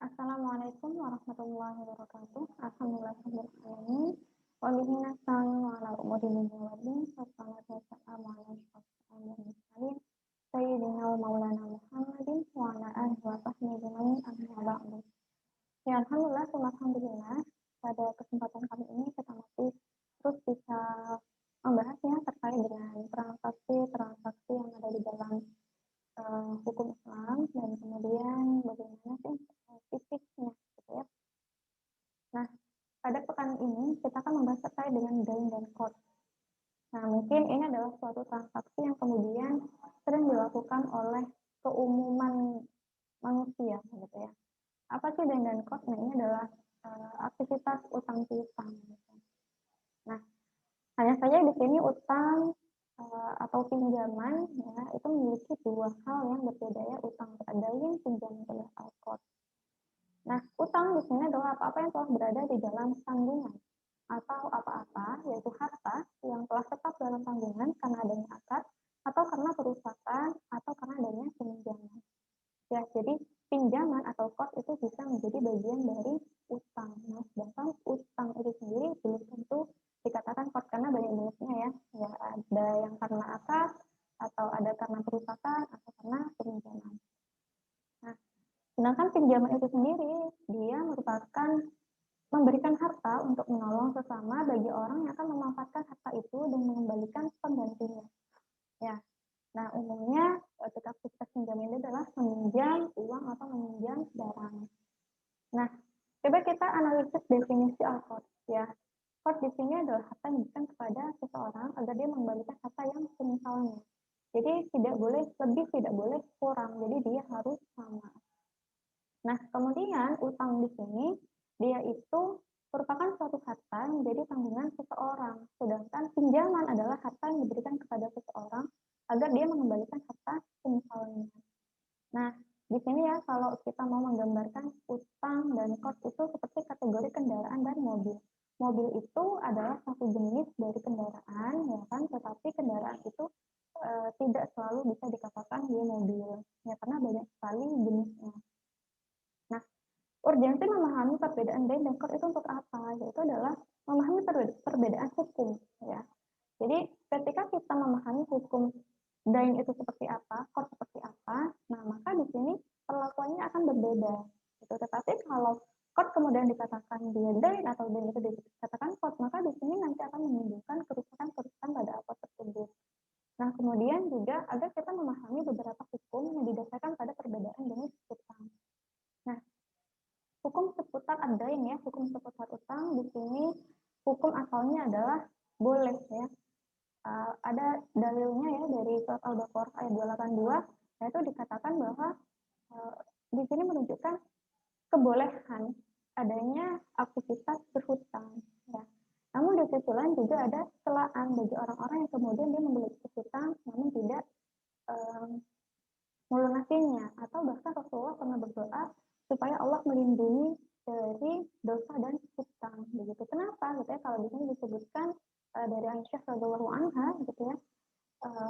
Assalamualaikum warahmatullahi wabarakatuh. Alhamdulillahirobbilalamin. Wa bihi nasta'in wa ala umuri dunya waddin. Wassalatu wassalamu ala asyrofil anbiya'i wal mursalin sayyidina wa maulana Muhammadin wa ala alihi wa sahbihi ajmain amma ba'du. Ya, alhamdulillah, pada kesempatan kali ini kita masih terus bisa membahasnya terkait dengan transaksi yang ada di dalam hukum Islam dan kemudian bagaimana sih fisiknya gitu ya. Nah, pada pekan ini kita akan membahas terkait dengan dain dan qard. Nah, mungkin ini adalah suatu transaksi yang kemudian sering dilakukan oleh keumuman manusia gitu ya. Apa sih dain dan qard? Nah, ini adalah aktivitas utang piutang gitu. Nah, hanya saja di sini utang atau pinjaman ya itu memiliki dua hal yang berbeda ya, utang dain, pinjaman oleh al-qard. Nah, utang di sini adalah apa-apa yang telah berada di dalam tanggungan atau apa-apa yaitu harta yang telah tetap dalam tanggungan karena adanya akad atau karena perusahaan atau karena adanya pinjaman. Ya, jadi pinjaman atau qard itu bisa menjadi bagian dari utang. Nah, sedangkan utang itu sendiri belum tentu dikatakan qard karena banyak jenisnya ya. Ya, ada yang karena akad atau ada karena perusahaan atau karena pinjaman. Nah, sedangkan pinjaman itu sendiri dia merupakan memberikan harta untuk menolong sesama bagi orang yang akan memanfaatkan harta itu dan mengembalikan penggantinya. Ya, nah umumnya ketika kita pinjam ini adalah meminjam uang atau meminjam barang. Nah, coba kita analisis definisi al-qard ya. Qard di sini adalah harta yang diberikan kepada seseorang agar dia mengembalikan harta yang semisalnya. Jadi tidak boleh lebih, tidak boleh kurang. Jadi dia harus sama. Nah, kemudian utang di sini dia itu merupakan suatu harta yang menjadi tanggungan seseorang. Sedangkan pinjaman adalah harta yang diberikan kepada seseorang agar dia mengembalikan harta semisalnya. Nah, di sini ya kalau kita mau menggambarkan utang dan qard itu seperti kategori kendaraan dan mobil. Mobil itu adalah satu jenis dari kendaraan, ya kan? Tetapi kendaraan itu tidak selalu bisa dikatakan dia mobil, ya karena banyak sekali jenisnya. Nah, urgensi memahami perbedaan dain dan qard itu untuk apa? Yaitu adalah memahami perbedaan hukum, ya. Jadi ketika kita memahami hukum dain itu seperti apa, qard seperti apa, nah maka di sini perlakuannya akan berbeda. Gitu. Tetapi kalau qard kemudian dikatakan dia dain atau dain itu dikatakan qard, maka di sini nanti akan menimbulkan kerusakan-kerusakan pada apa tersebut. Nah, kemudian juga agar kita memahami beberapa hukum yang didasarkan pada perbedaan jenis utang. Nah, hukum seputar ad-dain ya, hukum seputar utang di sini hukum asalnya adalah boleh ya. Ada dalilnya ya dari surat Al-Baqarah ayat 282, yaitu dikatakan bahwa di sini menunjukkan kebolehan adanya aktivitas berhutang ya. Namun di sisi lain juga ada celaan bagi orang-orang yang kemudian dia memiliki hutang namun tidak melunasinya, atau bahkan Rasulullah pernah berdoa supaya Allah melindungi dari dosa dan hutang begitu. Kenapa gitu ya, kalau di sini disebutkan dari Aisyah radhiyallahu anha gitu ya,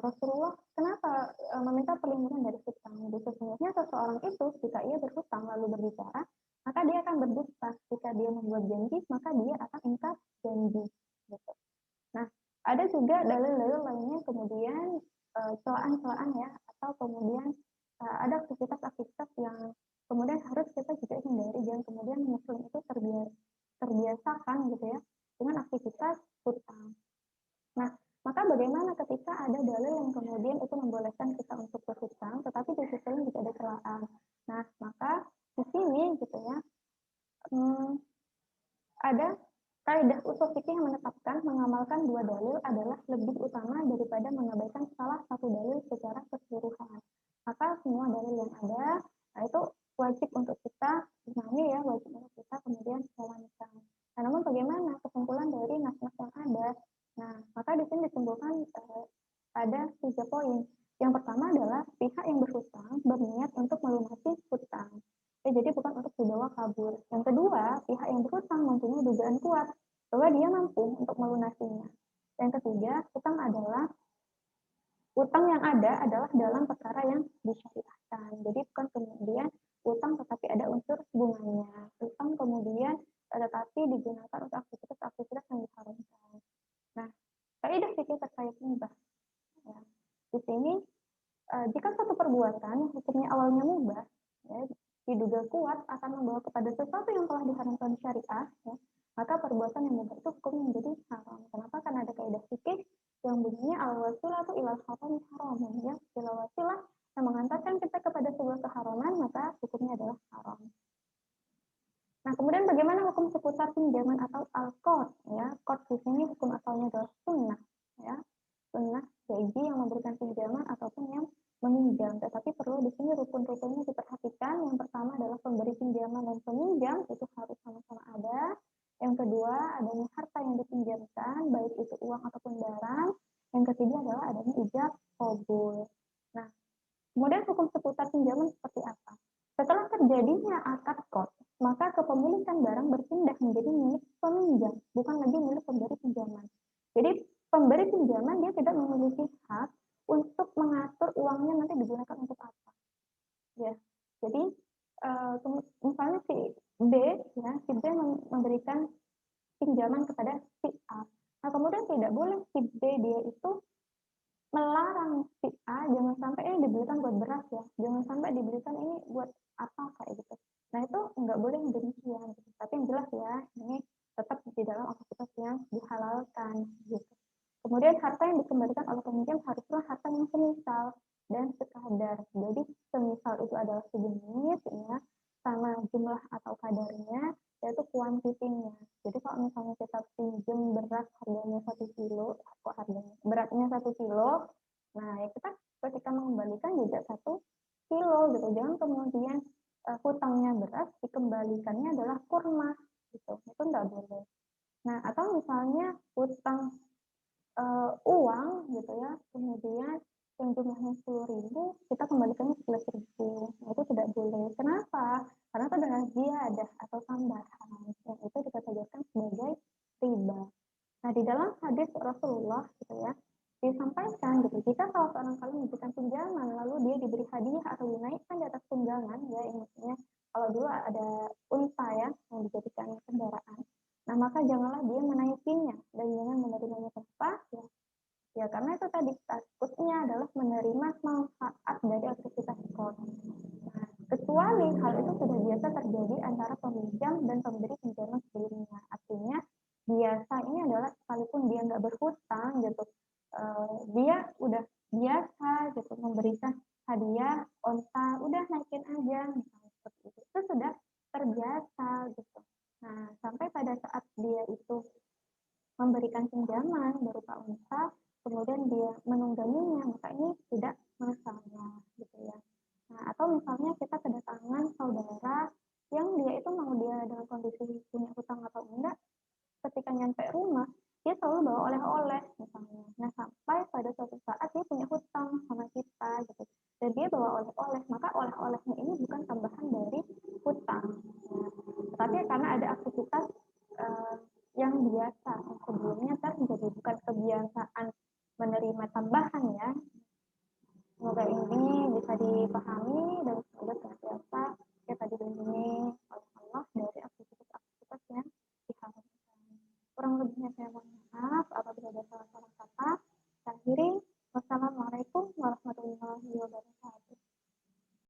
Rasulullah kenapa meminta perlindungan dari hutang? Jadi sesungguhnya seseorang itu jika ia berhutang lalu berbicara, maka dia akan berdusta. Jika dia membuat janji, maka dia akan ingkar janji gitu. Nah, ada juga dalil-dalil lainnya kemudian celaan-celaan ya, atau kemudian ada aktivitas-aktivitas yang kemudian harus kita juga hindari, jangan kemudian muslim itu terbiasakan gitu ya dengan aktivitas hutang. Nah, maka bagaimana ketika ada dalil yang kemudian itu membolehkan kita untuk berhutang, tetapi di sisi lain juga ada celaan. Nah, maka di sini gitu ya, ada kaidah usul fikih yang menetapkan mengamalkan dua dalil adalah lebih utama daripada mengabaikan salah satu dalil secara keseluruhan. Maka semua dalil yang ada, nah itu wajib untuk kita pahami ya, wajib untuk kita kemudian jalankan. Nah, namun bagaimana kesimpulan dari nas-nas yang ada? Nah, maka di sini disimpulkan ada 3 poin. Yang pertama adalah pihak yang berhutang berniat untuk melunasi hutang. Jadi bukan untuk dibawa kabur. Yang kedua, pihak yang berhutang mempunyai dugaan kuat bahwa dia mampu untuk melunasinya. Yang ketiga, utang yang ada adalah dalam perkara yang disyariatkan. Jadi bukan kemudian utang tetapi ada unsur bunganya, utang kemudian tetapi digunakan untuk aktivitas yang diharamkan. Nah, kaidah fikih terkait mubah. Ya. Di sini jika suatu perbuatan yang hukumnya awalnya mubah, ya, diduga kuat akan membawa kepada sesuatu yang telah diharamkan syariah, ya, maka perbuatan yang mubah itu hukum menjadi haram. Kenapa? Karena ada kaidah fikih yang bunyinya al-wasilatu ilal haram haram, ya, bila wasilah yang mengantarkan kita kepada sebuah keharaman, maka hukumnya adalah haram. Nah, kemudian bagaimana hukum seputar pinjaman atau al-qard, ya? Qard di sini hukum asalnya adalah sunnah, ya. Sunnah bagi yang memberikan pinjaman ataupun yang meminjam. Tetapi perlu di sini rukun-rukunnya diperhatikan. Yang pertama adalah pemberi pinjaman dan peminjam itu harus sama-sama ada. Yang kedua adanya harta yang dipinjamkan, baik itu uang ataupun barang. Yang ketiga adalah adanya ijab qabul. Nah, kemudian hukum seputar pinjaman seperti apa? Setelah terjadinya akad qard, maka kepemilikan barang berpindah menjadi milik peminjam, bukan lagi milik pemberi pinjaman. Jadi pemberi pinjaman dia tidak memiliki hak untuk mengatur uangnya nanti digunakan untuk apa. Ya, jadi misalnya si B, ya, si B memberikan pinjaman kepada si A. Nah, kemudian tidak boleh si B dia itu melarang si A jangan sampai ini dibelikan buat beras ya, jangan sampai dibelikan ini buat apa kayak gitu. Nah itu nggak boleh demikian. Gitu. Tapi yang jelas ya ini tetap di dalam aktivitas yang dihalalkan gitu. Kemudian harta yang dikembalikan oleh peminjam haruslah harta yang semisal dan sekadar. Jadi semisal itu adalah sejenis ya, sama jumlah atau kadarnya yaitu kuantitinya. Jadi kalau misalnya kita pinjam beras harganya 1 kilo, kok harganya beratnya 1 kilo, nah ya kita ketika mengembalikan juga 1 kilo gitu. Jangan kemudian hutangnya beras dikembalikannya adalah kurma gitu, itu enggak boleh. Nah atau misalnya hutang uang gitu ya, kemudian yang jumlahnya 10.000 kita kembalikannya 11.000, nah, itu tidak boleh. Kenapa? Karena itu adalah ziyadah atau tambahan yang itu dikategorikan sebagai riba. Nah di dalam hadis Rasulullah gitu ya disampaikan gitu, jika salah seorang kali memberikan pinjaman lalu dia diberi hadiah atau dinaikkan di atas tunggangan, ya ini maksudnya kalau dulu ada unta ya yang dijadikan kendaraan, nah maka janganlah dia menaikinya dan jangan menerimanya. Kenapa? Ya karena itu tadi takutnya adalah menerima manfaat dari aktivitas skor. Nah, kecuali hal itu sudah biasa terjadi antara peminjam dan pemberi pinjaman sebelumnya. Artinya biasa ini adalah sekalipun dia nggak berhutang gitu, dia udah biasa gitu memberikan hadiah onta, udah naikin aja misalnya seperti itu sudah terbiasa gitu. Nah sampai pada saat dia itu memberikan pinjaman berupa unta, kemudian dia menungganginya, maka ini tidak masalah gitu ya. Nah, atau misalnya kita kedatangan saudara yang dia itu mau dia dalam kondisi punya hutang atau enggak, ketika nyampe rumah dia selalu bawa oleh-oleh misalnya. Nah sampai pada suatu saat dia punya hutang sama kita gitu, dan dia bawa oleh-oleh, maka oleh-olehnya ini bukan tambahan